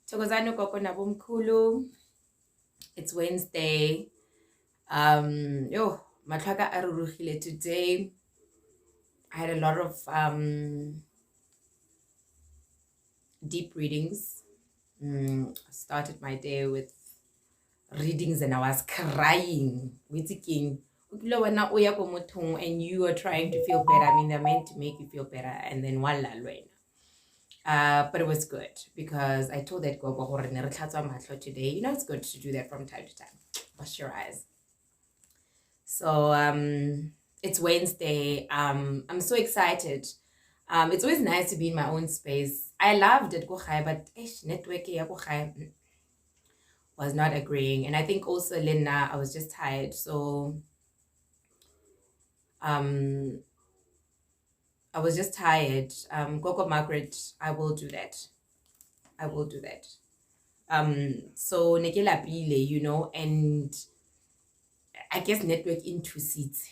Thokozani gogo nabomkhulu. It's Wednesday. Matlhaka a rurugile today. I had a lot of deep readings. Started my day with readings and I was crying. And you are trying to feel better. I mean, they're meant to make you feel better. And then but it was good because I told that gogo today. You know, it's good to do that from time to time. Wash your eyes. So it's Wednesday. I'm so excited. It's always nice to be in my own space. I loved it, but network was not agreeing. And I think also Lena, I was just tired. So I was just tired. Gogo Margaret, I will do that. So Nekela Pile, you know, and I guess network into seats.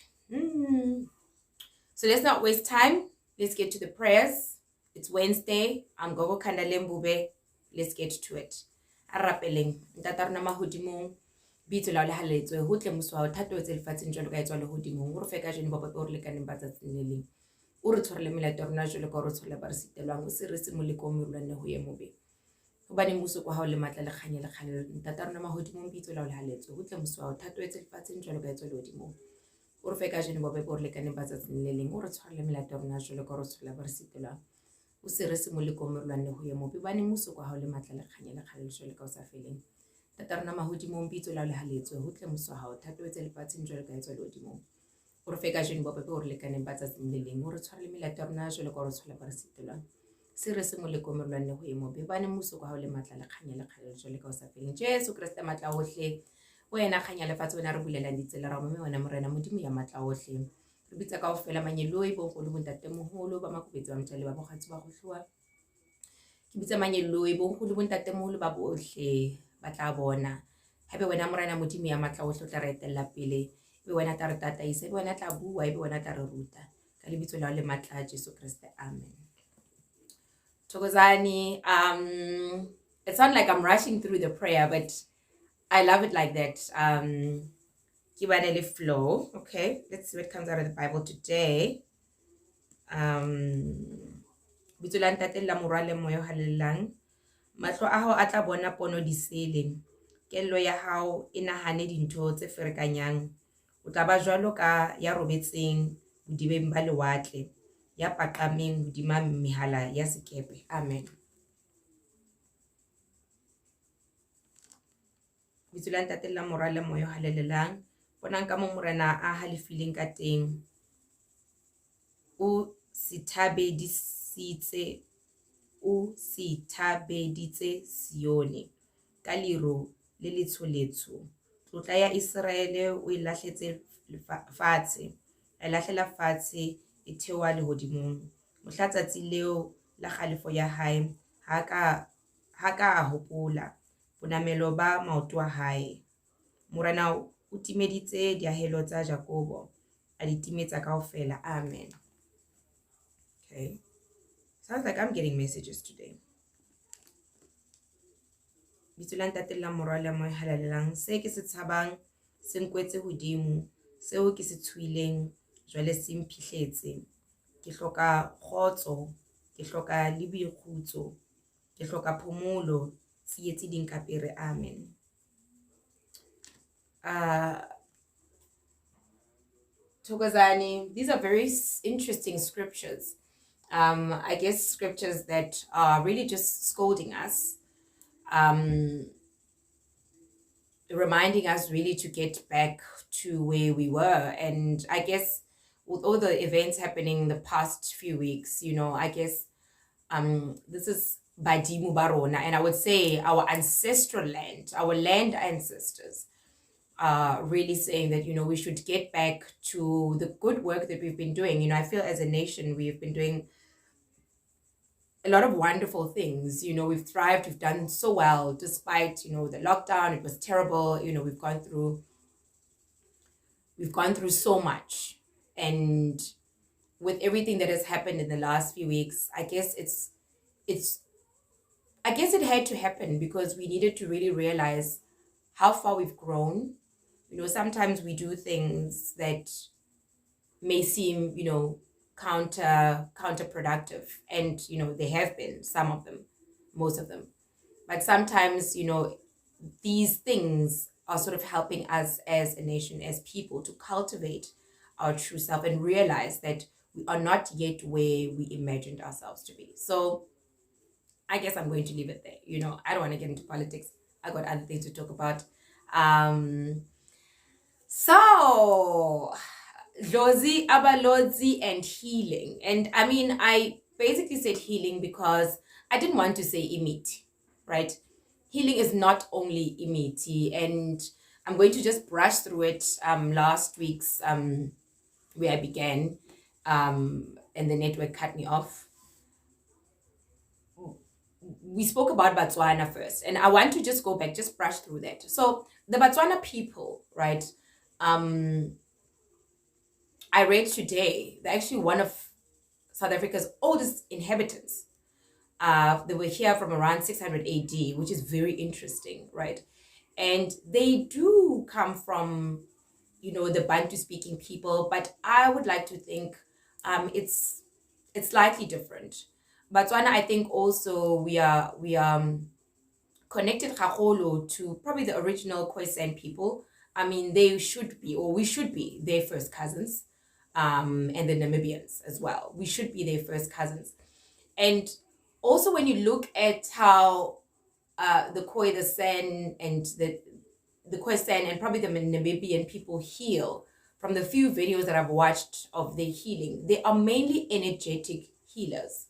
So let's not waste time. Let's get to the prayers. It's Wednesday. I'm Gogo Kandalembube. Let's get to it. Arapeleng. Ntataruna mahudimong. Bitso la le haletswe ho tle muswa thato tse lefatsheng jalo ka etswa le hodimong. O re feka jene baba o re lekaneng ba tsatsing le leng. O re tshwarele melato rona jalo ka o re tshwarele ba re sitelwang o se re se moleko o morulane ho ye mobe. Hobane muso kwa ha le matla le khanye le khanelo ntataruna mahudimong bitso la le haletswe ho tle muswa thato tse lefatsheng jalo ka etswa le hodimong. O re feka jene baba o re lekaneng ba tsatsing le leng. O re tshwarele melato rona jalo ka o re tshwarele ba re sitelwang o se re se moleko o morulane ho ye mobe. Hobane muso kwa ha le matla le khanye le khanelo jalo ka o sa feleng. Tataruna mahudimong bitso la le haletswe ho tle muswa hao thato tse lefatsheng jalo ka etswa le hodimong. O re feka jene baba o re lekaneng ba tsatsing le leng. O re tshwarele melato rona jalo ka o re tshwarele ba re sitelwang se re se moleko o morulane ho ye mobe. Hobane muso kwa ha le matla le khanye le khanelo jalo ka o sa feleng. Jesu Kriste matla ohle wena khanya lefatshe wena re bulelang ditsela ra mme wena morena modimo ya matla ohle re bitsa kaofela manyeloi bo nkgolo bo ntatemoholo ba makubetsi ba mtshale ba bokgatsi ba go hloa ke bitsa manyeloi bo nkgolo bo ntatemoholo ba bohle ba tla bona haebe wena morena modimo ya matla ohle o tla re etella pele ebe wena tla re tataisa ebe wena tla bua ebe wena tla re ruta ka lebitso la le matla Jesu Kriste amen. Thokozani, it sounds like I'm rushing through the prayer, but I love it like that. Kibanele flow. Okay, let's see what comes out of the Bible today. Bitulan tatella morale moyo halelang. Matlo a hao a tla bona pono disele. Kello ya hao e nahane dintho tse ferekanyang. O tla ba jwalo ka ya robetseng bodibeng ba lewatle, ya paqameng hodima mehala ya sekepe. Amen. Bitulan tatella morale moyo halelelang. Bonang ka mo morena a halefileng ka teng. O sitabeditse Sione ka lero le letsholetso. Tlotla ya Israele o e lahletse fatshe. E lahlela fatshe e thewa lehodimong. Mohlatsatsi leo la kgalefo ya hae ha ka hopola bonamelo ba maoto a hae. Morena o timeditse diahelo tsa Jakobo a di timetsa kaofela. Amen. Okay, sounds like I'm getting messages today. Bitso la ntate la morale mo halalelang se ke se tshabang se nkwetse hodimo seo ke se tshwileng jwale se mphihletse ke hloka khotso ke hloka le boikhutso ke hloka phomolo tsietsi ding ka pere. Amen. Thokozani, these are very interesting scriptures. I guess scriptures that are really just scolding us, reminding us really to get back to where we were. And I guess with all the events happening the past few weeks, you know, I guess this is Badimu Barona, and I would say our ancestral land, our land ancestors, really saying that, you know, we should get back to the good work that we've been doing. You know, I feel as a nation, we've been doing a lot of wonderful things. You know, we've thrived, we've done so well, despite, you know, the lockdown, it was terrible. You know, we've gone through so much. And with everything that has happened in the last few weeks, I guess it's I guess it had to happen because we needed to really realize how far we've grown. Sometimes we do things that may seem, counterproductive, and they have been, some of them, most of them. But sometimes, these things are sort of helping us as a nation, as people, to cultivate our true self and realize that we are not yet where we imagined ourselves to be. So I guess I'm going to leave it there. I don't want to get into politics. I got other things to talk about. So Dlozi, Balozi, and healing. And I mean, I basically said healing because I didn't want to say imiti, right? Healing is not only imiti, and I'm going to just brush through it. Last week's where I began, and the network cut me off. We spoke about Botswana first, and I want to just go back, just brush through that. So the Botswana people, right? I read today, they're actually one of South Africa's oldest inhabitants. They were here from around 600 AD, which is very interesting, right? And they do come from, the Bantu-speaking people, but I would like to think it's slightly different. Botswana, I think also we are connected Gagolo to probably the original Khoisan people. I mean, they should be, or we should be, their first cousins, and the Namibians as well. We should be their first cousins. And also when you look at how the Khoi, the San, and the Khoisan and probably the Namibian people heal, from the few videos that I've watched of their healing, they are mainly energetic healers.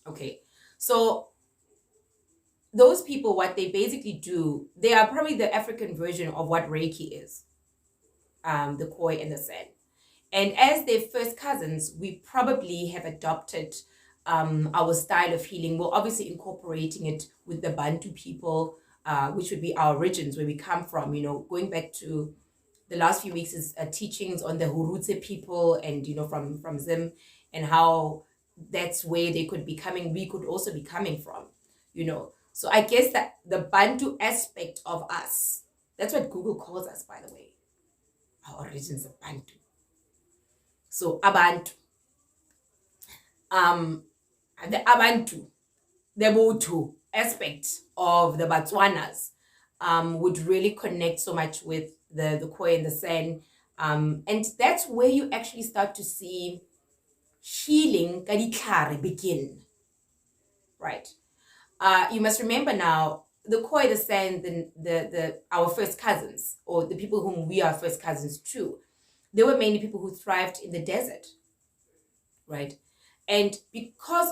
Okay, so those people, what they basically do, they are probably the African version of what Reiki is, the Khoi and the San. And as their first cousins, we probably have adopted our style of healing. We're obviously incorporating it with the Bantu people, which would be our origins, where we come from. Going back to the last few weeks is teachings on the Hurutse people, and from Zim, and how that's where they could be coming. We could also be coming from. So I guess that the Bantu aspect of us, that's what Google calls us, by the way. Our origins are Bantu. So Abantu. The Abantu, the Botu aspect of the Botswanas would really connect so much with the Khoi and the San. And that's where you actually start to see healing begin. Right? You must remember now, the Khoi, the San, the our first cousins, or the people whom we are first cousins to, they were mainly people who thrived in the desert, right? And because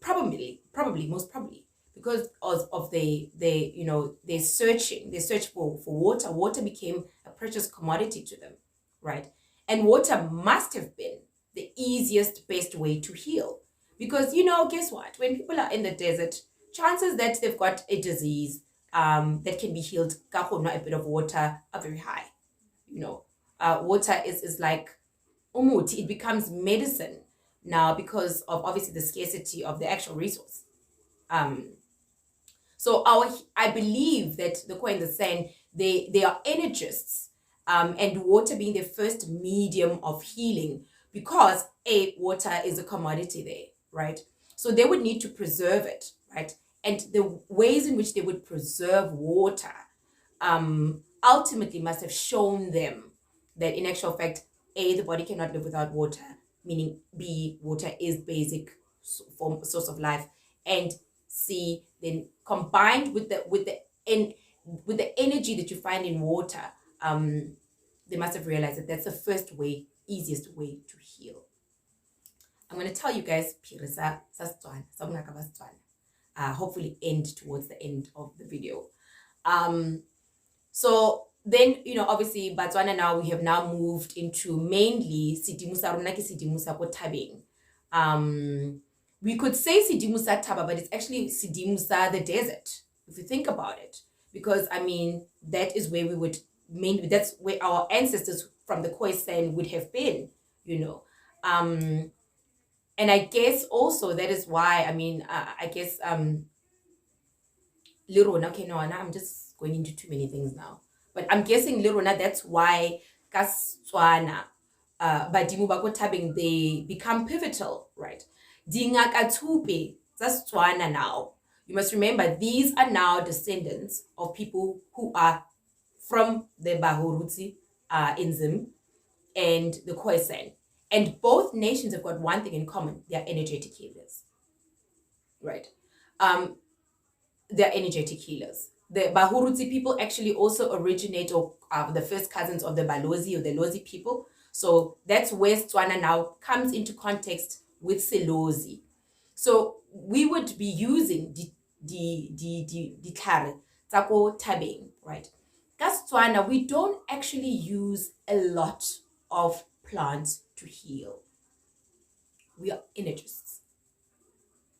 most probably, because of their search for water. Water became a precious commodity to them, right? And water must have been the easiest, best way to heal. Because, guess what? When people are in the desert, chances that they've got a disease that can be healed, a bit of water, are very high. Water is like umuti. It becomes medicine now because of obviously the scarcity of the actual resource. So I believe that the Khoi and the San, they are energists, and water being the first medium of healing, because water is a commodity there, right? So they would need to preserve it, right? And the ways in which they would preserve water ultimately must have shown them that in actual fact, the body cannot live without water, meaning B, water is basic source of life, and C, then combined with the energy that you find in water, they must have realized that that's the first way, easiest way to heal. I'm going to tell you guys, hopefully end towards the end of the video. So then, obviously, Botswana now, we have now moved into mainly Sidimusa ko Tabeng. We could say Sidimusa Taba, but it's actually Sidimusa the desert, if you think about it. Because, I mean, that is where we would mainly, that's where our ancestors from the Khoisan would have been, And I guess also that is why, I mean, Lirona, okay, no, now I'm just going into too many things now. But I'm guessing Lirona, that's why Kastswana, Badimu Bako Tabing, they become pivotal, right? Dingaka Tupi, that's Tswana now. You must remember, these are now descendants of people who are from the Bahurutsi in Zim and the Khoisan. And both nations have got one thing in common: they're energetic healers, right? They're energetic healers. The Bahurutsi people actually also originate, or the first cousins of the Balozi or the Dlozi people. So that's where Tswana now comes into context with Selozi. So we would be using the tlhare tsa ko thabeng, right? Ka Setswana, we don't actually use a lot of plants to heal. We are energists,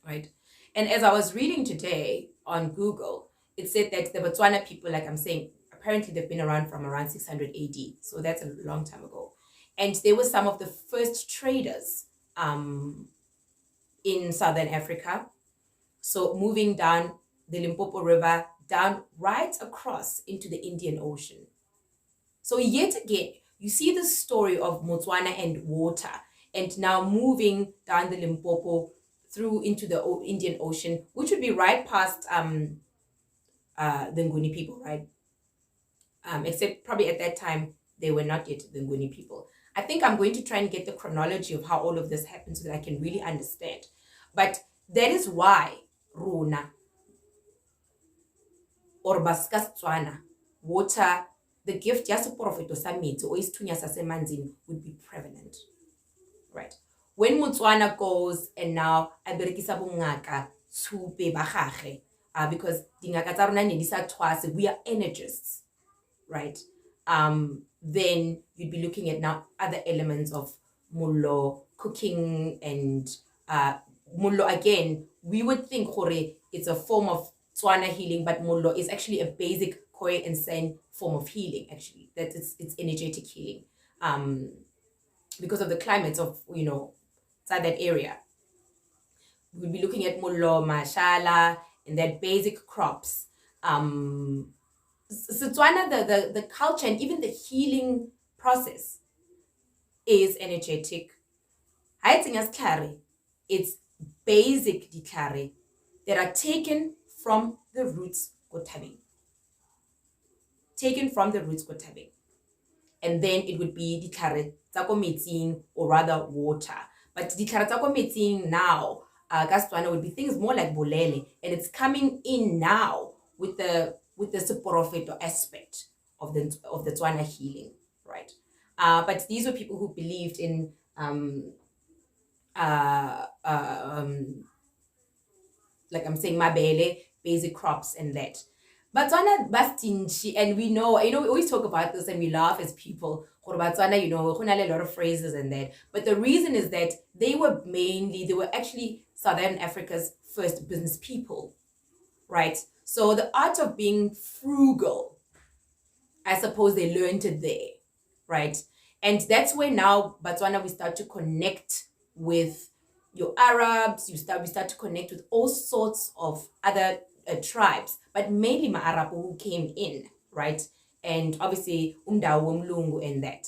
right? And as I was reading today on Google, it said that the Botswana people, like I'm saying, apparently they've been around from around 600 AD. So that's a long time ago. And they were some of the first traders in Southern Africa. So moving down the Limpopo River, down right across into the Indian Ocean. So yet again, you see the story of Botswana and water, and now moving down the Limpopo through into the Indian Ocean, which would be right past the Nguni people, right? Except probably at that time, they were not yet the Nguni people. I think I'm going to try and get the chronology of how all of this happened so that I can really understand. But that is why Runa or Baskastswana, water, the gift just profito samiti or istunya sasemanzini would be prevalent, right? When Botswana goes and now aberekisa bongaka tsupe ba gagwe, because dingaka tsa rona ne di sa tshwase, we are energists, right? Then you'd be looking at now other elements of mullo, cooking, and mullo again, we would think hore it's a form of Tswana healing, but mullo is actually a basic Khoi and San form of healing, actually. That it's energetic healing. Because of the climates of, inside that area. We'll be looking at mullo, mashala, and that basic crops. Setswana, the culture and even the healing process is energetic. It's basic ditlhare that are taken from the roots kotabeng. And then it would be ditlhare tsa ko metsing, or rather water. But ditlhare tsa ko metsing now, ka Setswana, would be things more like bolele, and it's coming in now with the seporofeto aspect of the Tswana healing, right? But these were people who believed in like I'm saying, mabele, basic crops and that. Batswana bastinchi, and we know, we always talk about this and we laugh as people. Batswana, a lot of phrases and that. But the reason is that they were actually Southern Africa's first business people, right? So the art of being frugal, I suppose they learned it there, right? And that's where now Botswana, we start to connect with your Arabs, we start to connect with all sorts of other tribes, but mainly Ma-Arab who came in, right? And obviously Mdau, Mlungu, and that.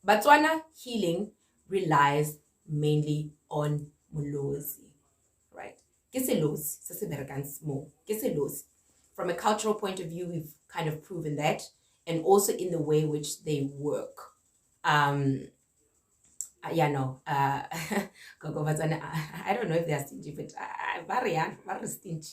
Botswana healing relies mainly on Mlozi, right? From a cultural point of view, we've kind of proven that, and also in the way which they work. I don't know if they're stingy, but very stingy.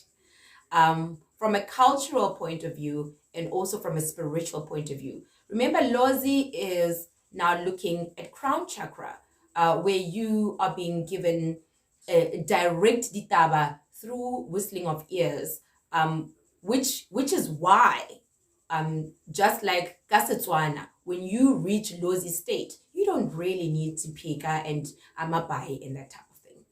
From a cultural point of view and also from a spiritual point of view. Remember, Dlozi is now looking at crown chakra, where you are being given a direct ditaba through whistling of ears, which is why, just like Kasetswana, when you reach Dlozi state, you don't really need to pika and amabai and that type of thing,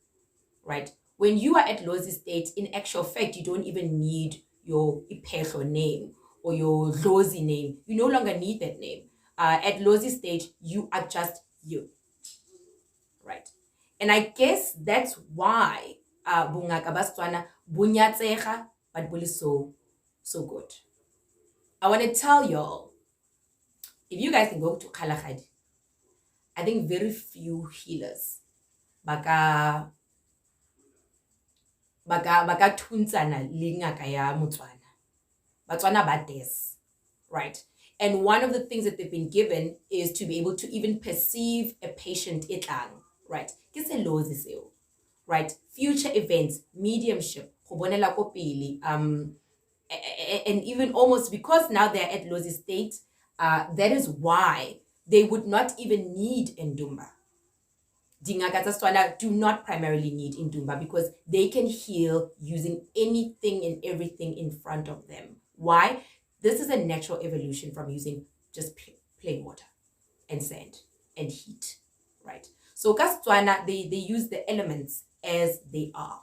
right? When you are at Dlozi state, in actual fact, you don't even need your Ipehlo name or your Dlozi name. You no longer need that name. At Dlozi stage, you are just you, right? And I guess that's why Bungaka Basotwana bunyatsega but really so good. I want to tell y'all, if you guys can go to Kgalagadi, I think very few healers baka thuntsana le ngaka ya Motswana. Batswana ba des, right? And one of the things that they've been given is to be able to even perceive a patient etlang, right? Ke selozi seo, right? Future events, mediumship, go bonela ko pele, and even almost because now they're at Dlozi state, that is why they would not even need Ndumba. Dingaka tsa Setswana do not primarily need Ndumba because they can heal using anything and everything in front of them. Why? This is a natural evolution from using just plain water and sand and heat, right? So ka Setswana, they use the elements as they are.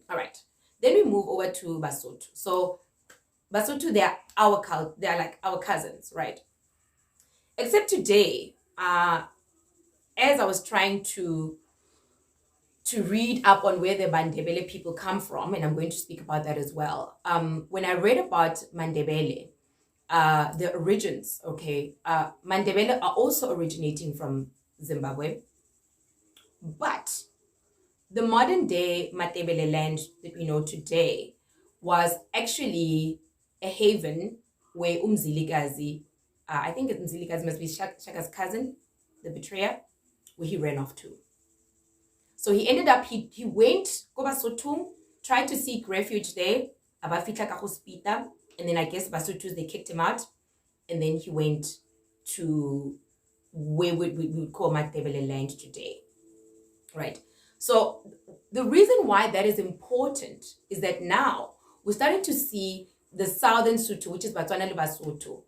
All right. Then we move over to Basotho. So Basotho, they are our cult, they are like our cousins, right? Except today, as I was trying to read up on where the Matebele people come from, and I'm going to speak about that as well. When I read about Matebele, the origins, okay, Matebele are also originating from Zimbabwe, but the modern day Matebele land that we know today was actually a haven where Umzilikazi, I think Umzilikazi must be Shaka's cousin, the betrayer, where he ran off to. So he ended up, he went, go Basotho, tried to seek refuge there, abafitla ka hospital, and then I guess Basotho, they kicked him out, and then he went to where we would call Matebele land today, right? So the reason why that is important is that now we're starting to see the southern Sotho, which is Botswana le Basotho,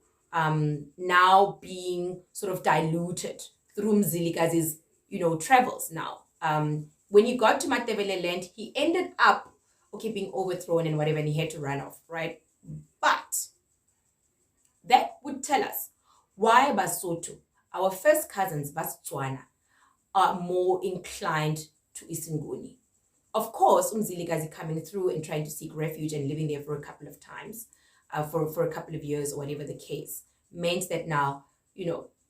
now being sort of diluted through Mzilikazi's, travels now. When he got to Matebele land, he ended up, being overthrown and whatever, and he had to run off, right? But that would tell us why Basotho, our first cousins, Botswana, are more inclined to Nguni. Of course, Umzilikazi coming through and trying to seek refuge and living there for a couple of times, for a couple of years or whatever the case, meant that now,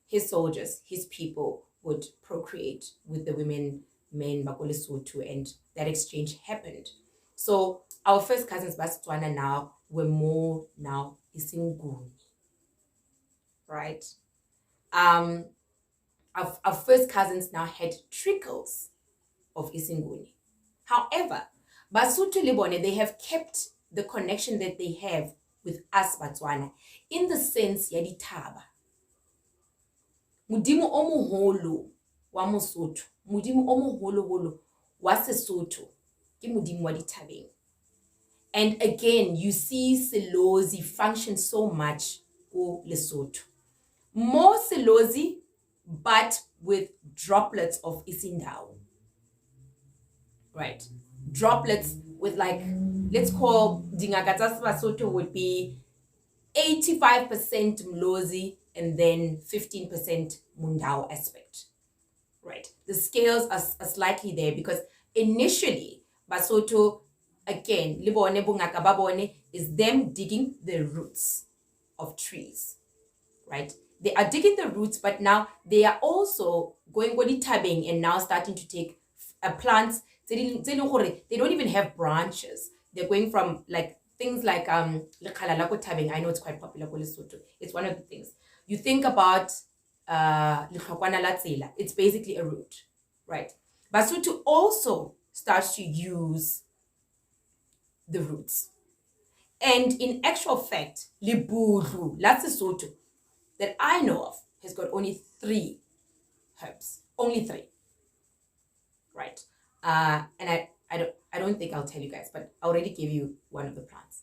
his soldiers, his people would procreate with the women, men, Lesotho, and that exchange happened. So our first cousins, Botswana, now were more now Nguni, right? Our first cousins now had trickles of Nguni. However, Basotho le bone, they have kept the connection that they have with us Botswana in the sense ya dithaba. Modimo o moholo wa Mosotho, modimo o moholo wa Sesotho ke modimo wa dithabeng. And again, you see Selozi function so much ko Lesotho. More Selozi, but with droplets of Mdau. Right? Droplets with, like, let's call dingaka tsa Basotho would be 85% Mlozi and then 15% Mdau aspect. Right? The scales are slightly there because initially Basotho, again, libone bungaka babone, is them digging the roots of trees. Right? They are digging the roots, but now they are also going tabbing and now starting to take plants. They don't even have branches. They're going from like things like tabbing. I know it's quite popular. It's one of the things. You think about it's basically a root, right? Basotho also starts to use the roots. And in actual fact, Liburu, Sesotho, that I know of, has got only 3 herbs. Only 3. Right? And I don't think I'll tell you guys, but I already gave you one of the plants.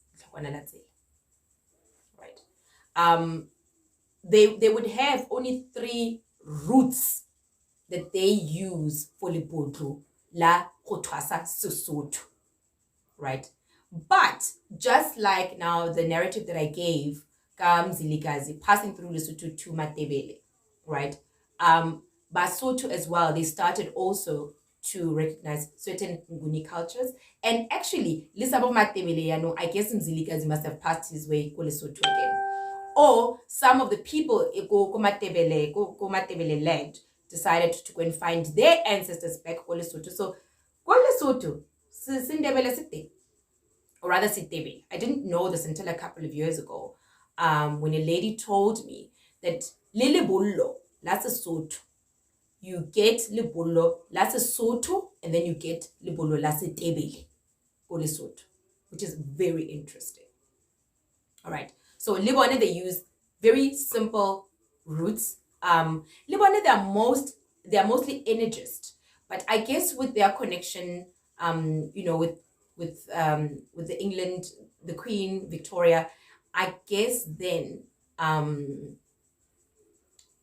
Right? They would have only 3 roots that they use for Liburu, la Kotwasa Sesotho. Right? But just like now the narrative that I gave, Mzilikazi passing through Lesotho to Matebele, right? Basotho as well, they started also to recognize certain Nguni cultures. And actually, Lisabo Matebele, I guess Mzilikazi must have passed his way ko Lesotho again. Or some of the people go Matebele land decided to go and find their ancestors back ko Lesotho. So ko Lesotho, Sindebele Site, or rather Sitebele. I didn't know this until a couple of years ago, when a lady told me that Lele Bollo, that's a Sotho. You get Lebollo, that's a Sotho, and then you get Lebollo, that's a Tebele, or Lesotho, which is very interesting. All right. So Libone, they use very simple roots. Libone, they are mostly energist, but I guess with their connection, with the England, the Queen Victoria, I guess then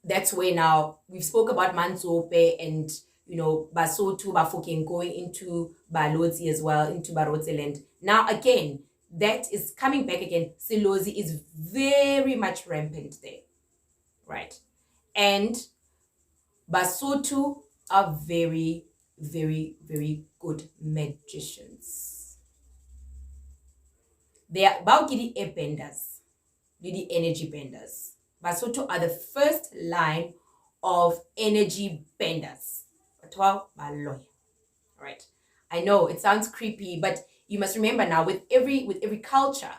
that's where now we've spoke about Mantsope and Basotho, Bafokeng going into Balozi as well, into Barotse land. Now again, that is coming back again. Dlozi is very much rampant there, right? And Basotho are very, very, very good magicians. They are Baugidi benders, the energy benders. Basotho are the first line of energy benders. Right? I know it sounds creepy, but you must remember now with every culture,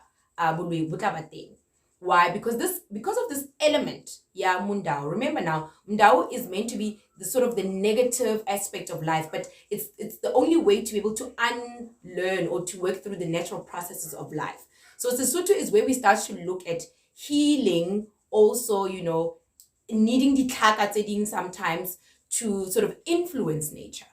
why? Because of this element, Mdau. Remember now, Mdau is meant to be the sort of the negative aspect of life, but it's the only way to be able to unlearn or to work through the natural processes of life. So Sesotho is where we start to look at healing, also, needing the tlhaka sometimes to sort of influence nature.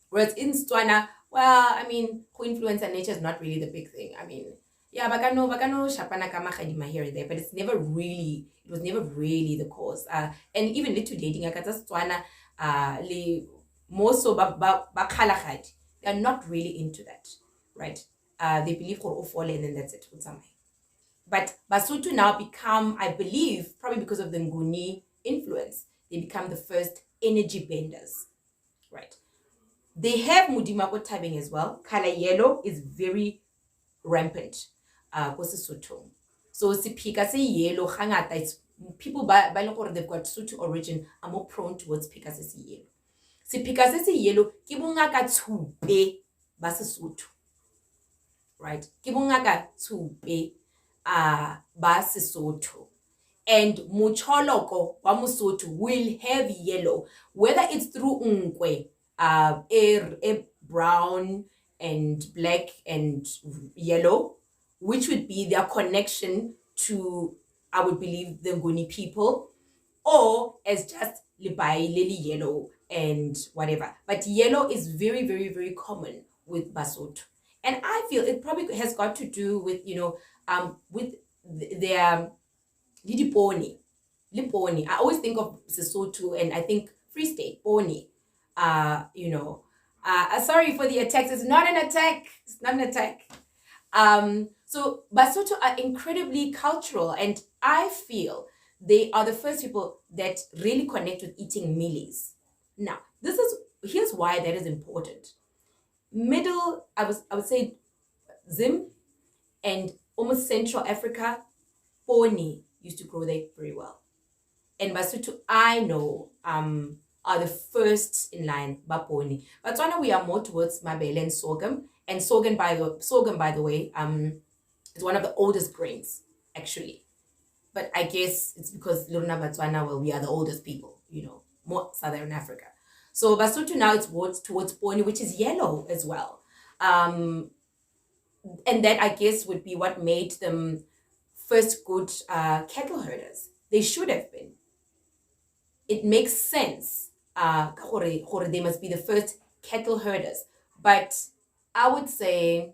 Whereas in Botswana, well, I mean, who influence nature is not really the big thing. I mean, yeah, bakano shapana kama khadima here and there, but it was never really the cause. And even little dating, Botswana, more so bakhalagadi, they are not really into that, right? They believe for fall and then that's it. But Basotho now become, I believe, probably because of the Nguni influence, they become the first energy benders, right? They have Mudimako typing as well. Color yellow is very rampant. So Sipika say yellow, hangata, it's people by they've got Sotho origin are more prone towards Pika say yellow. Sipika say yellow, kibungaka tsupe basesotho. Right? Kibungaka tsupe basesotho. And Mucholoko wa Mosotho will have yellow, whether it's through Unkwe, brown and black and yellow, which would be their connection to, I would believe, the Nguni people, or as just Libai, Lily yellow and whatever. But yellow is very, very, very common with Basotho. And I feel it probably has got to do with, with their Liponi. I always think of Sesotho and I think Free State, Poni. Sorry for the attacks. It's not an attack. It's not an attack. So Basotho are incredibly cultural, and I feel they are the first people that really connect with eating mealies. Now, here's why that is important. I would say Zim and almost Central Africa, Poni used to grow there very well. And Basotho, I know, are the first in line, Baponi. Botswana, we are more towards Mabele and sorghum. And sorghum, by the way, is one of the oldest grains, actually. But I guess it's because Lorna Botswana, well, we are the oldest people, more Southern Africa. So Basotho now it's towards Poni, which is yellow as well. And that, I guess, would be what made them first good cattle herders. They should have been. It makes sense. They must be the first cattle herders. But I would say,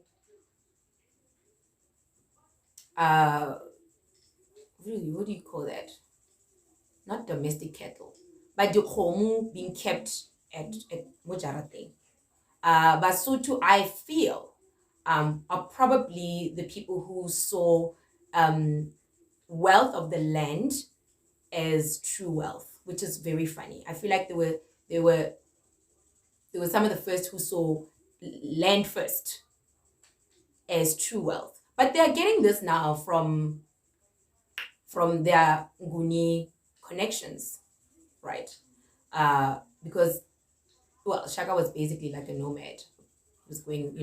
really, what do you call that? Not domestic cattle, but the khomu being kept at Mojarate. Basotho, I feel, are probably the people who saw wealth of the land as true wealth, which is very funny. I feel like they were They were some of the first who saw land first as true wealth. But they are getting this now from their Nguni connections, right? Because, well, Shaka was basically like a nomad. He was going,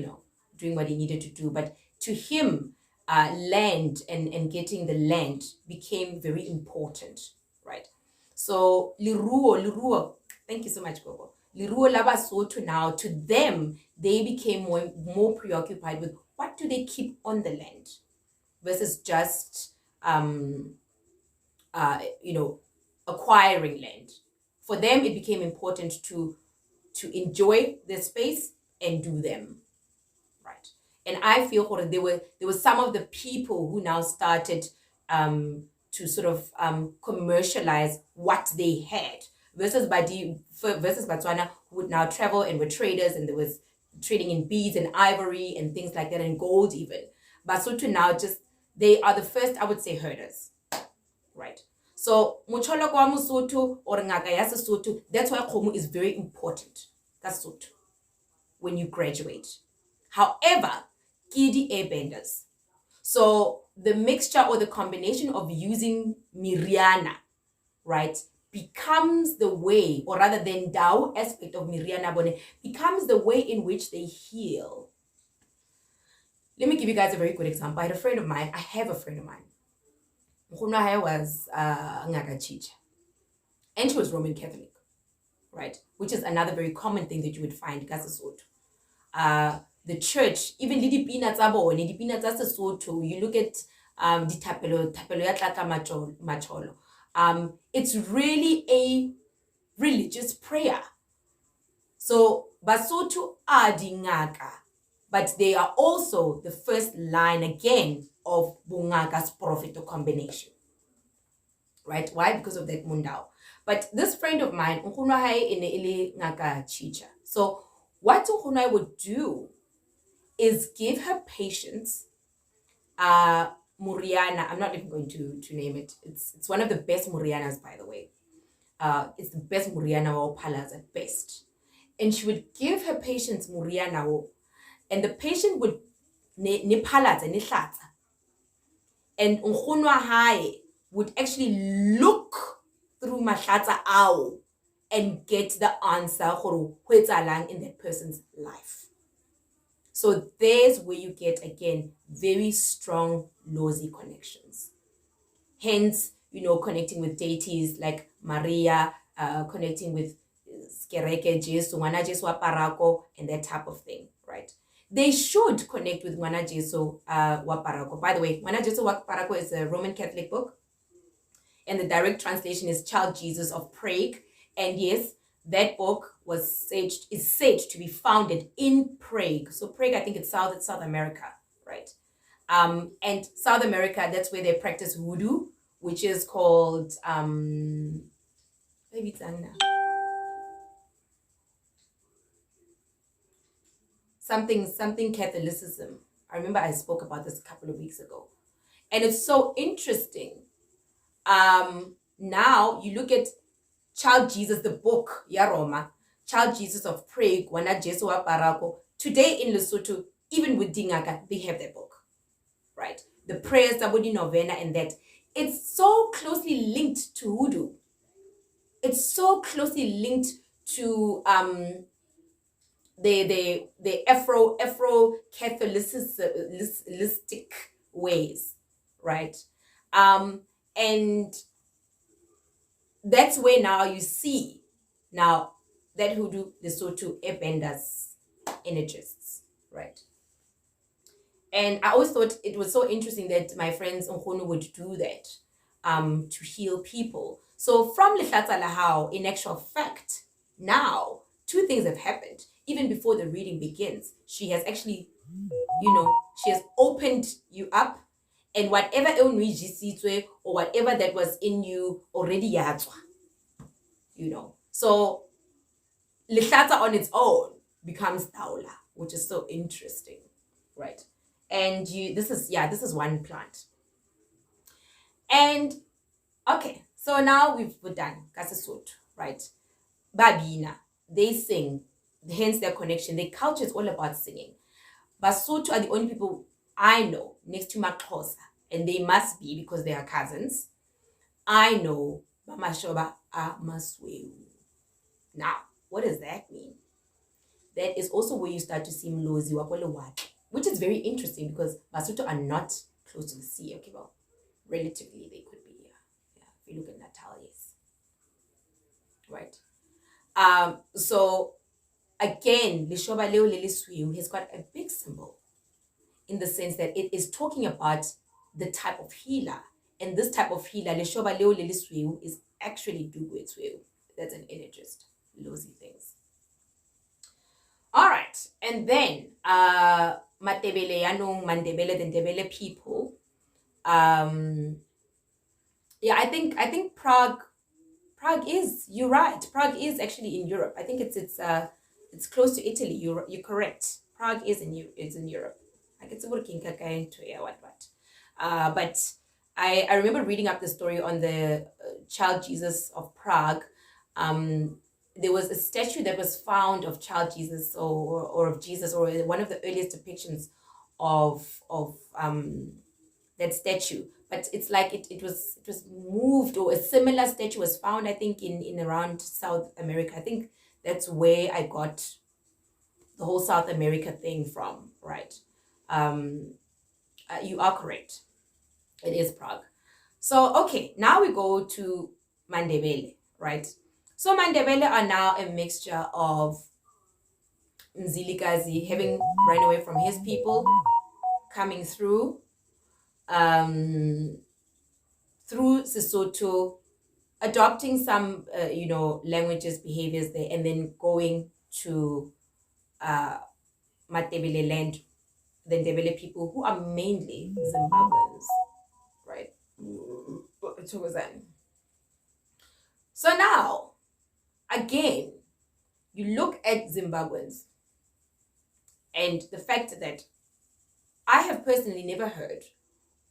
doing what he needed to do. But to him, land and getting the land became very important, right? So Liruo, thank you so much, Gogo. Liruo la Basotho now, to them, they became more preoccupied with what do they keep on the land versus just acquiring land. For them, it became important to enjoy their space and do them, right? And I feel there were some of the people who now started to sort of commercialize what they had versus Botswana, who would now travel and were traders, and there was trading in beads and ivory and things like that, and gold even. Basotho now they are the first, I would say, herders, right? So mucholo kwa Mosotho or ngaka ya Sesotho, that's why khomo is very important. That's Sotho when you graduate. However, kidi airbenders. So the mixture or the combination of using Miriana, right, becomes the way, or rather the Mdau aspect of Miriana Bone becomes the way in which they heal. Let me give you guys a very good example. I have a friend of mine. Nguni was Ngaka Chicha, and she was Roman Catholic, right? Which is another very common thing that you would find in Sesotho. The church, even Lidipina Tsabo and Lidipina Sesotho, you look at the tapelo ya tlaka macholo. It's really a religious prayer. So Basotho are dingaka, but they are also the first line again of Bungaka's prophet combination. Right? Why? Because of that Mdau. But this friend of mine, Nguni in ile ngaka chicha. So what Nguni would do is give her patients Muriana. I'm not even going to name it. It's one of the best Murianas, by the way. It's the best Muriana or Palas at best. And she would give her patients Muriana, and the patient would ne palatsa ne hlatsa. And Nguni would actually look through mahlatsa ao and get the answer in that person's life. So there's where you get, again, very strong Dlozi connections. Hence, connecting with deities like Maria, connecting with Skereke, Jesu, Ngwana Jesu wa Parako, and that type of thing, right? They should connect with Ngwana Jesu wa Parako. By the way, Ngwana Jesu wa Parako is a Roman Catholic book, and the direct translation is Child Jesus of Prague. And yes, that book is said to be founded in Prague. So Prague, I think it's South America, right? And South America, that's where they practice voodoo, which is called maybe it's something Catholicism. I remember I spoke about this a couple of weeks ago, and it's so interesting. Now you look at Child Jesus, the book, Yaroma, Child Jesus of Prague, Ngwana Jesu wa Parako. Today in Lesotho, even with Dingaka, they have their book, right? The prayers, Tabodi Novena, and that. It's so closely linked to hoodoo. It's so closely linked to the Afro Catholicistic ways, right? And that's where now you see now that hoodoo, the Lesotho airbenders, energists, right? And I always thought it was so interesting that my friends Nguni would do that to heal people. So from Lehlatsa Lahao, in actual fact, now two things have happened. Even before the reading begins, she has actually, she has opened you up, and whatever or whatever that was in you already yatswa, So Lehlatsa on its own becomes Daula, which is so interesting, right? And this is one plant. And okay, so now we've done Kasesotho, right? Babina, they sing hence their connection. Their culture is all about singing. Basotho are the only people I know next to Xhosa, and they must be because they are cousins. I know Bamashoba are Masweu. Now, what does that mean? That is also where you start to see Mdlozi wakwelewati, which is very interesting because Basotho are not close to the sea. Okay, well, relatively they could be. Yeah, if you look at Natal, yes. Right. So again, Lishoba Leo Leliswiu has got a big symbol in the sense that it is talking about the type of healer. And this type of healer, Lishoba Leo Leliswiu, is actually Dugwetswiu. That's an energist. Lozi things. All right. And then Matebele Yanung, Mandebele, the Ndebele people. Yeah, I think Prague is, you're right. Prague is actually in Europe. I think it's close to Italy. You're correct. Prague is in Europe. Like it's working but I remember reading up the story on the child Jesus of Prague. There was a statue that was found of child Jesus or of Jesus, or one of the earliest depictions of that statue. But it's like it was moved, or a similar statue was found, I think, in around South America. I think that's where I got the whole South America thing from, right? You are correct. It is Prague. So, okay, now we go to Mandebele, right? So Mandebele are now a mixture of Mzilikazi having run away from his people, coming through Sesotho, adopting some languages, behaviors there, and then going to Matebele land, the Ndebele people, who are mainly Zimbabweans, right? So now, again, you look at Zimbabweans and the fact that I have personally never heard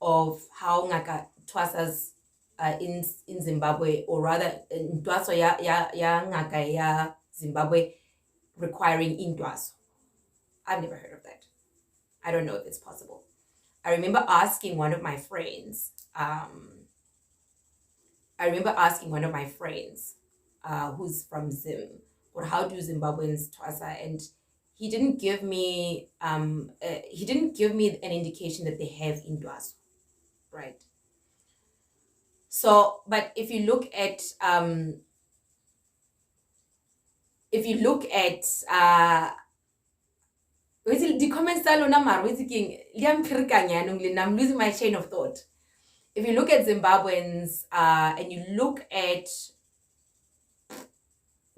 of how Ngaka Twasas in Zimbabwe, or rather Ndwaso ya Ngaka ya Zimbabwe requiring Indwaso. I've never heard of that. I don't know if it's possible. I remember asking one of my friends, who's from Zim, or how do Zimbabweans Twasa, and he didn't give me an indication that they have Indwaso, right? So, but if you look at the comments I'm losing my chain of thought. If you look at Zimbabweans and you look at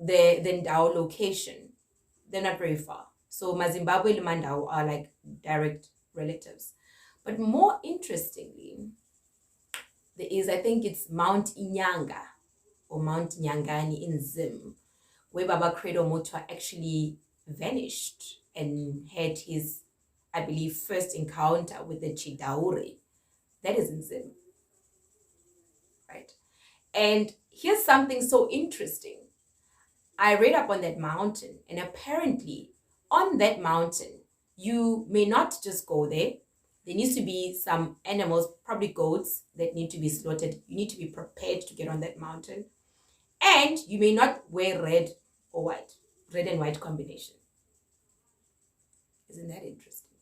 the Mdau location, they're not very far. So Zimbabwe and Mdau are like direct relatives. But more interestingly, there is, I think it's Mount Inyanga or Mount Nyangani in Zim, where Baba Credo Motwa actually vanished and had his, I believe, first encounter with the Chidauri. That is in Zim, right? And here's something so interesting. I read up on that mountain, and apparently on that mountain, you may not just go there. There needs to be some animals, probably goats, that need to be slaughtered. You need to be prepared to get on that mountain. And you may not wear red or white, red and white combination. Isn't that interesting?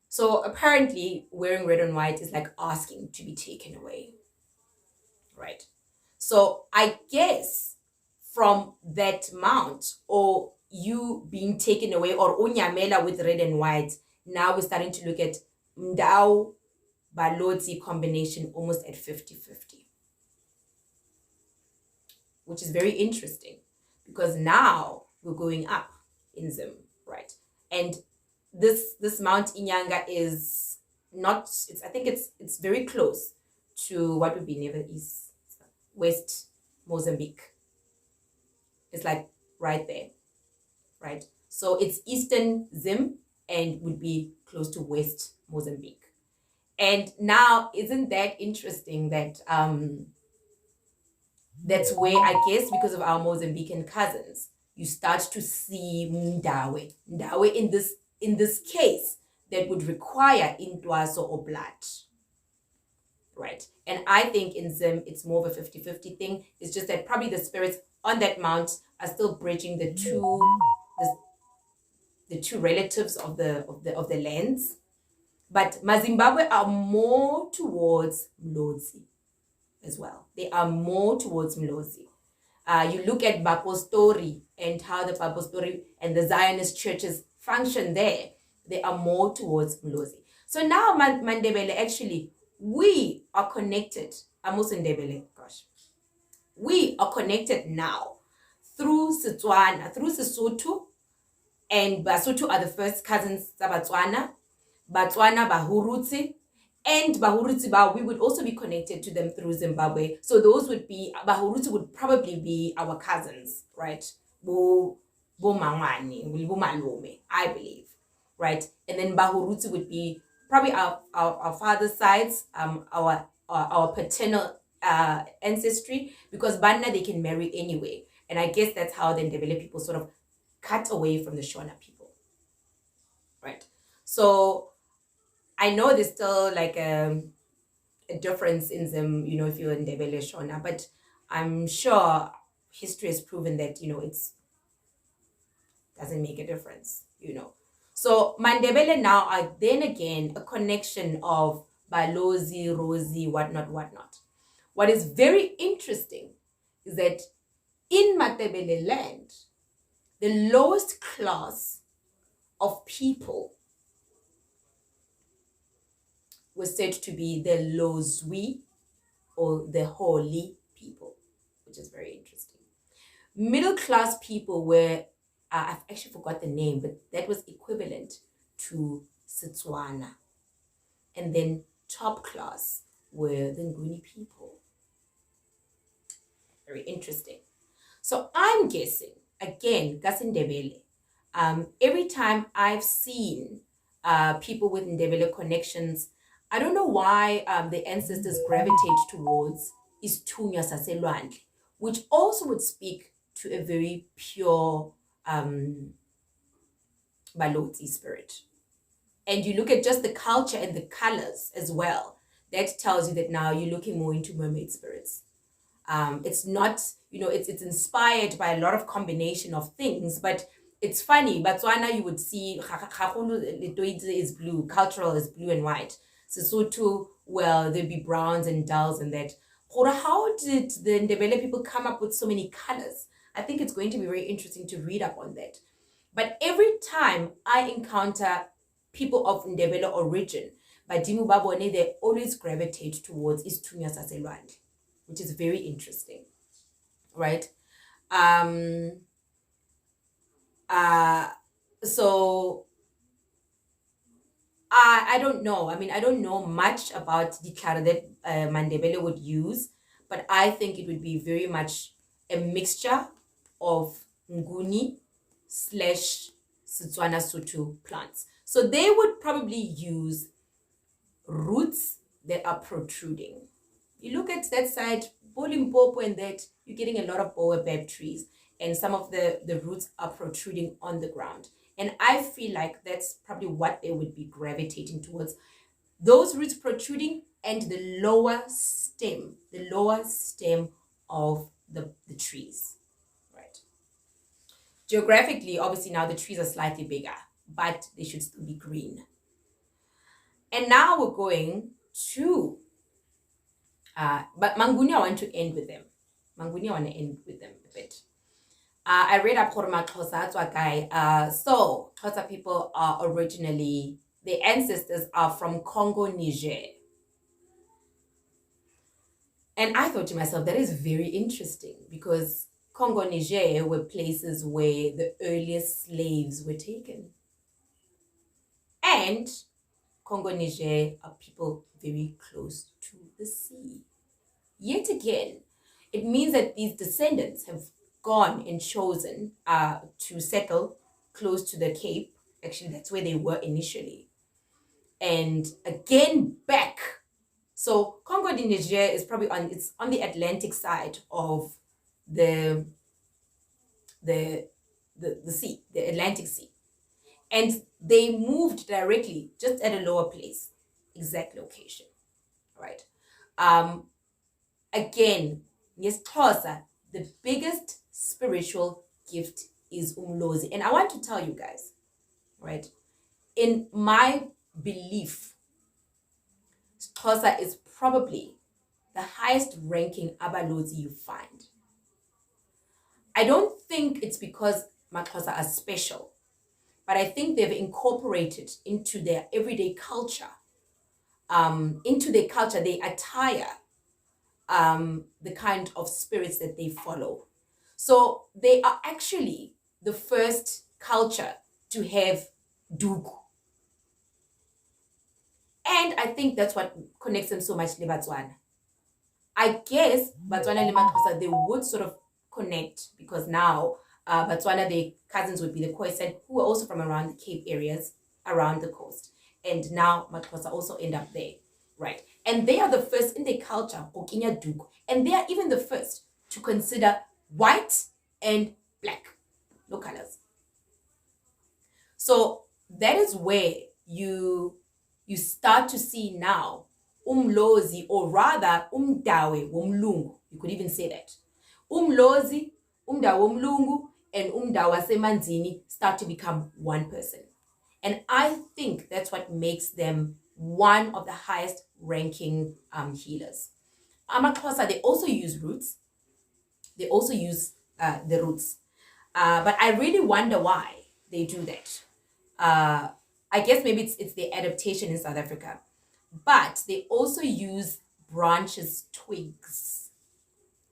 So apparently wearing red and white is like asking to be taken away, right? So I guess from that mount, or you being taken away, or unyamela with red and white, now we're starting to look at Mdau Balozi combination almost at 50-50. Which is very interesting, because now we're going up in Zim, right? And this Mount Inyanga is not, I think it's very close to what would be near East, West Mozambique. It's like right there, right? So it's Eastern Zim and would be close to West Mozambique. And now, isn't that interesting that that's where, I guess, because of our Mozambican cousins, you start to see Mdau. Mdau in this case that would require intwaso or blood. Right. And I think in Zim it's more of a 50-50 thing. It's just that probably the spirits on that mount are still bridging the two relatives of the lands. But Mazimbabwe are more towards Dlozi as well. They are more towards Dlozi. You look at Bapo's story and how the Bapo story and the Zionist churches function there. They are more towards Dlozi. So now Mandebele, actually, we are connected. Amos Ndebele, gosh. We are connected now through Setswana, through Sesotho, and Basotho are the first cousins of Botswana. Botswana, Bahurutsi, and Bahurutsi, we would also be connected to them through Zimbabwe. So those would be, Bahurutsi would probably be our cousins, right? Bo Mangwani, Bo Malome, I believe, right? And then Bahurutsi would be probably our father's sides, our paternal ancestry, because Banda, they can marry anyway. And I guess that's how the Ndebele people sort of cut away from the Shona people, right? So I know there's still like a difference in them, you know, if you're in Ndebele Shona, but I'm sure history has proven that, you know, it's doesn't make a difference, you know. So Mandebele now are then again a connection of Balozi, Rosi, whatnot. What is very interesting is that in Matebele land, the lowest class of people was said to be the Dlozi, or the holy people, which is very interesting. Middle class people were, I've actually forgot the name, but that was equivalent to Setswana. And then top class were the Nguni people. Very interesting. So I'm guessing, again, Ndebele, every time I've seen people with Ndebele connections, I don't know why the ancestors gravitate towards Isithunywa Saselwandle, which also would speak to a very pure Balozi spirit. And you look at just the culture and the colors as well. That tells you that now you're looking more into mermaid spirits. It's not, you know, it's inspired by a lot of combination of things, but it's funny. Botswana, you would see is blue, cultural is blue and white. Sesotho, well, there'd be browns and dulls and that. How did the Ndebele people come up with so many colors? I think it's going to be very interesting to read up on that. But every time I encounter people of Ndebele origin, Badimu Babone, they always gravitate towards Isithunywa Saselwandle, which is very interesting, right? So I don't know. I mean, I don't know much about the color that Mandebele would use, but I think it would be very much a mixture of Nguni / Setswana Sotho plants. So they would probably use roots that are protruding. You look at that side, Bolimpopo, and that you're getting a lot of baobab trees, and some of the roots are protruding on the ground. And I feel like that's probably what they would be gravitating towards. Those roots protruding and the lower stem of the trees, right? Geographically, obviously now the trees are slightly bigger, but they should still be green. And now we're going to, but Nguni, I want to end with them. Nguni, I want to end with them a bit. I read up Xhosa guy. So Xhosa people are originally, their ancestors are from Congo, Niger. And I thought to myself, that is very interesting, because Congo, Niger were places where the earliest slaves were taken. And Congo, Niger are people very close to the sea. Yet again, it means that these descendants have gone and chosen to settle close to the Cape. Actually, that's where they were initially. And again, back. So Congo de Niger is probably on the Atlantic side of the the sea, the Atlantic Sea. And they moved directly just at a lower place, exact location, right? Again, Xhosa, the biggest spiritual gift is Dlozi. And I want to tell you guys, right? In my belief, Xhosa is probably the highest ranking Balozi you find. I don't think it's because Xhosa are special, but I think they've incorporated into their everyday culture, their attire, the kind of spirits that they follow. So they are actually the first culture to have dugu. And I think that's what connects them so much to Botswana. I guess Botswana and Xhosa, they would sort of connect because now Botswana, their cousins would be the Khoisan, who are also from around the Cape areas, around the coast. And now Xhosa also end up there, right? And they are the first in their culture, Okinya Dugu. And they are even the first to consider white and black, no colors. So that is where you start to see now Dlozi, or rather Mdau womlungu. You could even say that. Dlozi, Mdau womlungu, and Mdau wasemanzini start to become one person. And I think that's what makes them one of the highest ranking healers. Xhosa, they also use roots. They also use the roots. But I really wonder why they do that. I guess maybe it's the adaptation in South Africa. But they also use branches, twigs,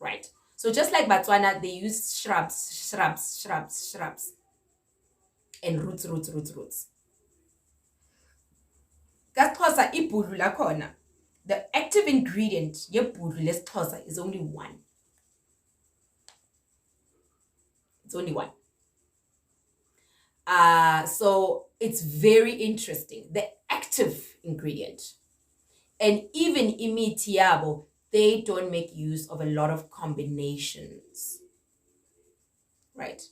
right? So just like Botswana, they use shrubs, and roots. Xhosa ibhudlu lakhona, the active ingredient yebhudlu lesixhosa is only one. It's only one. So it's very interesting. The active ingredient. And even imithi yabo, they don't make use of a lot of combinations. Right?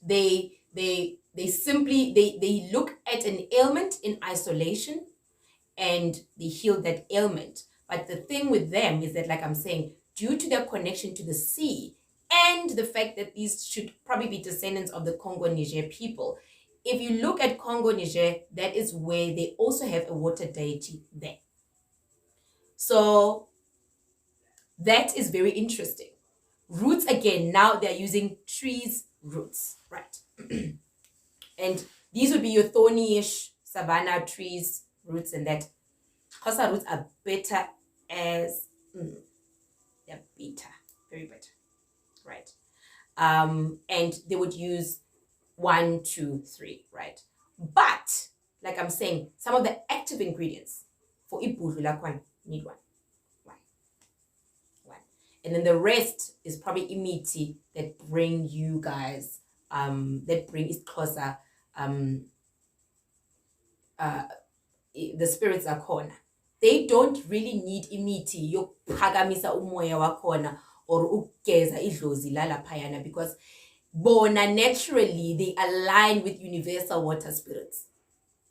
They simply they look at an ailment in isolation and they heal that ailment. But the thing with them is that, like I'm saying, due to their connection to the sea and the fact that these should probably be descendants of the Congo-Niger people, if you look at Congo-Niger, that is where they also have a water deity there. So that is very interesting. Roots, again, now they're using trees' roots, right? And these would be your thorny-ish savanna trees, roots, and that. Xhosa roots are better as, they're bitter, very bitter, right? And they would use 1, 2, 3, right? But, like I'm saying, some of the active ingredients for ibhudlu lakwana, need one. And then the rest is probably imithi that bring you guys, that bring Xhosa, the spirits akhona. They don't really need imithi yokuphakamisa umoya wakhona or ukugeza idlozi lalaphayana, because bona naturally they align with universal water spirits,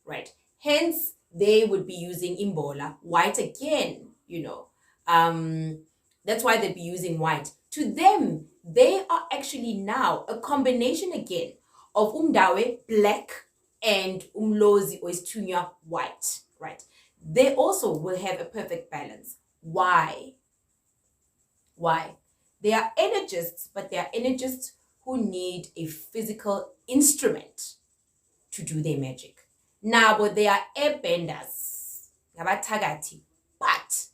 right? Hence they would be using imbola, white again, you know. That's why they'd be using white. To them, they are actually now a combination again of Mdau black and Dlozi or Istunya white, right? They also will have a perfect balance. Why? They are energists, but they are energists who need a physical instrument to do their magic. Now, but they are airbenders, but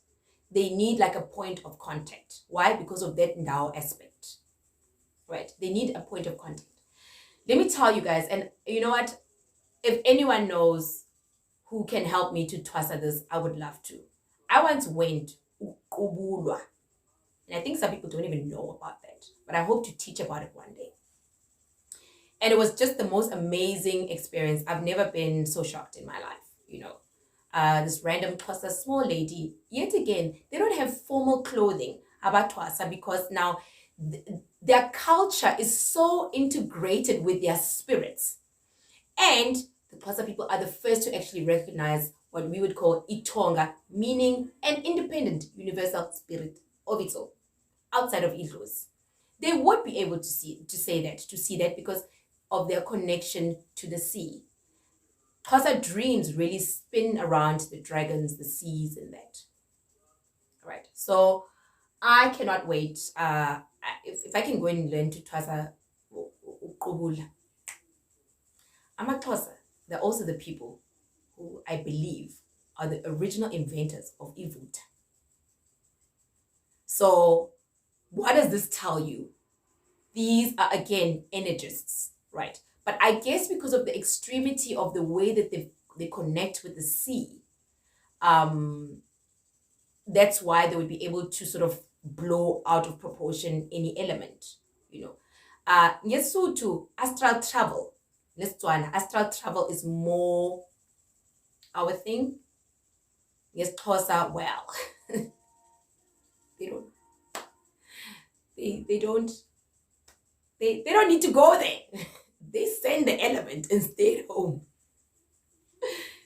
they need like a point of contact. Why? Because of that Mdau aspect, right? They need a point of contact. Let me tell you guys, and you know what? If anyone knows who can help me to twasa this, I would love to. I once went Ubulwa, and I think some people don't even know about that, but I hope to teach about it one day. And it was just the most amazing experience. I've never been so shocked in my life, you know. This random Xhosa small lady, yet again, they don't have formal clothing about Twasa, because now their culture is so integrated with their spirits. And the Xhosa people are the first to actually recognize what we would call itonga, meaning an independent universal spirit of its own, outside of Idlozi. They would be able to see that because of their connection to the sea. Xhosa dreams really spin around the dragons, the seas, and that. All right. So I cannot wait. If I can go and learn to Xhosa, amaXhosa, they're also the people who I believe are the original inventors of Ivuta. So what does this tell you? These are, again, energists, right? But I guess because of the extremity of the way that they connect with the sea, that's why they would be able to sort of blow out of proportion any element, you know. Ngesotho, astral travel. Astral travel is more our thing. Yes, Xhosa, well, they don't need to go there. They send the element and stay at home.